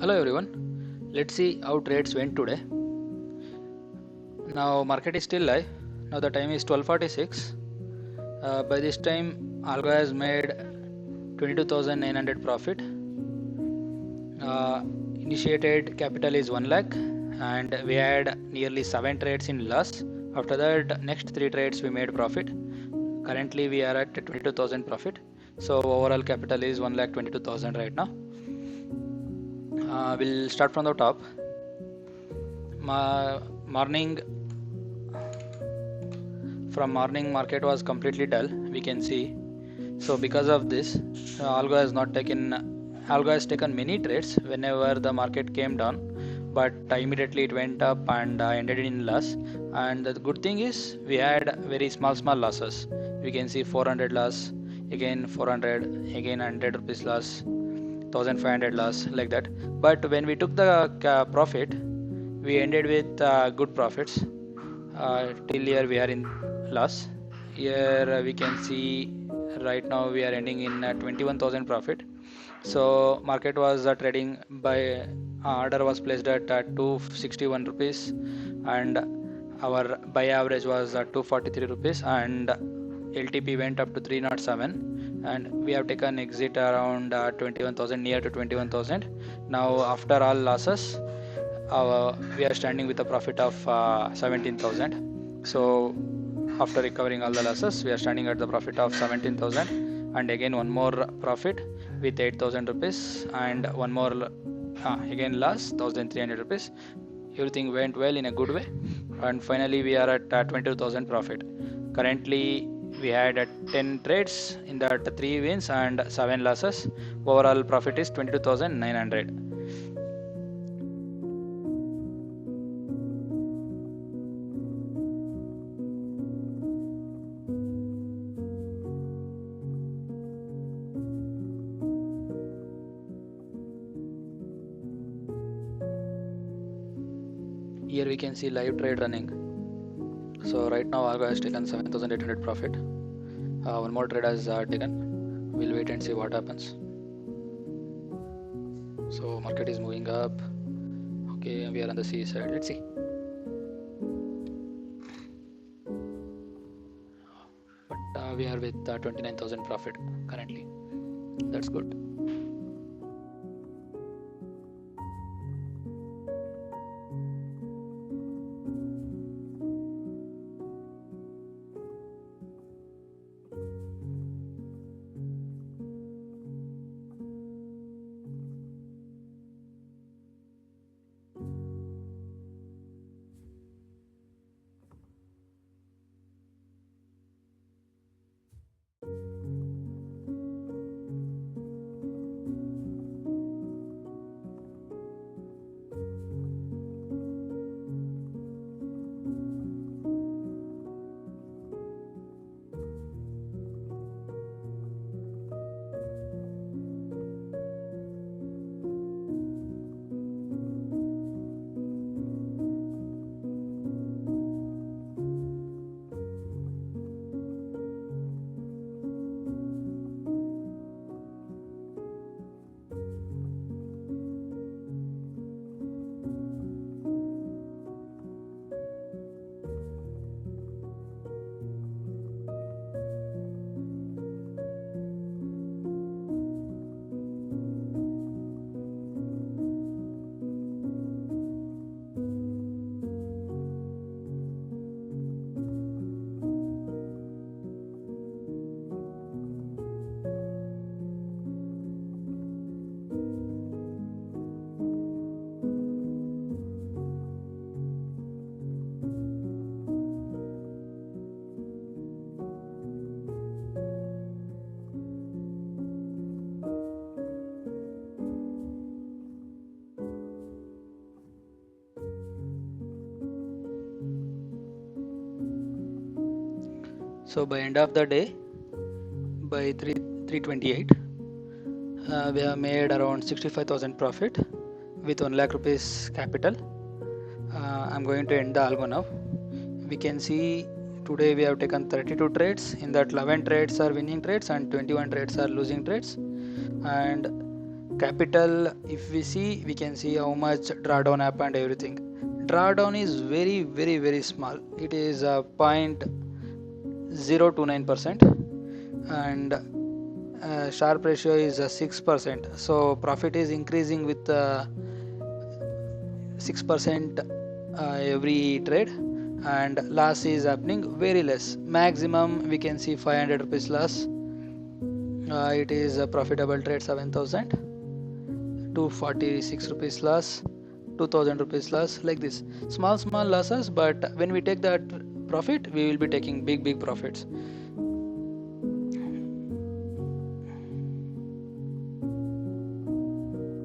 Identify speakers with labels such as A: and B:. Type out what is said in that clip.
A: Hello everyone. Let's see how trades went today. Now market is still live. Now the time is 12:46. By this time, Algo has made 22,900 profit. Initiated capital is 1 lakh, and we had nearly 7 trades in loss. After that, next 3 trades we made profit. Currently, we are at 22,000 profit. So overall capital is 1,22,000 right now. We'll start from the top. Morning From morning, market was completely dull, we can see. So because of this, Algo has taken many trades whenever the market came down, but immediately it went up and ended in loss. And the good thing is we had very small losses. We can see 400 loss, again 400, again 100 rupees loss, 1500 loss, like that. But when we took the profit, we ended with good profits. Till here we are in loss. Here we can see right now we are ending in 21,000 profit. So market was trading by order was placed at 261 rupees, and our buy average was 243 rupees, and LTP went up to 307, and we have taken exit around 21,000, near to 21,000. Now after all losses, we are standing with a profit of 17,000. So after recovering all the losses, we are standing at the profit of 17,000, and again one more profit with 8,000 rupees, and one more again loss 1,300 rupees. Everything went well in a good way, and finally we are at 22,000 profit. Currently we had 10 trades in that 3 wins and 7 losses. Overall profit is 22,900. Here we can see live trade running. So right now Algo has taken 7,800 profit. One more trade has taken. We'll wait and see what happens. So market is moving up. Okay, we are on the C side. Let's see. But we are with 29,000 profit currently. That's good. So by end of the day, by 328, we have made around 65,000 profit with 1 lakh rupees capital. I'm going to end the Algo now. We can see today we have taken 32 trades. In that 11 trades are winning trades and 21 trades are losing trades. And Capital, if we see, we can see how much drawdown happened, everything. Drawdown is very small. It is 0.029%, and Sharp ratio is 6%. So profit is increasing with 6% every trade, and loss is happening very less. Maximum we can see 500 rupees loss. It is a profitable trade. 7,000, 246 rupees loss, 2000 rupees loss, like this. Small losses, but when we take that profit, we will be taking big profits.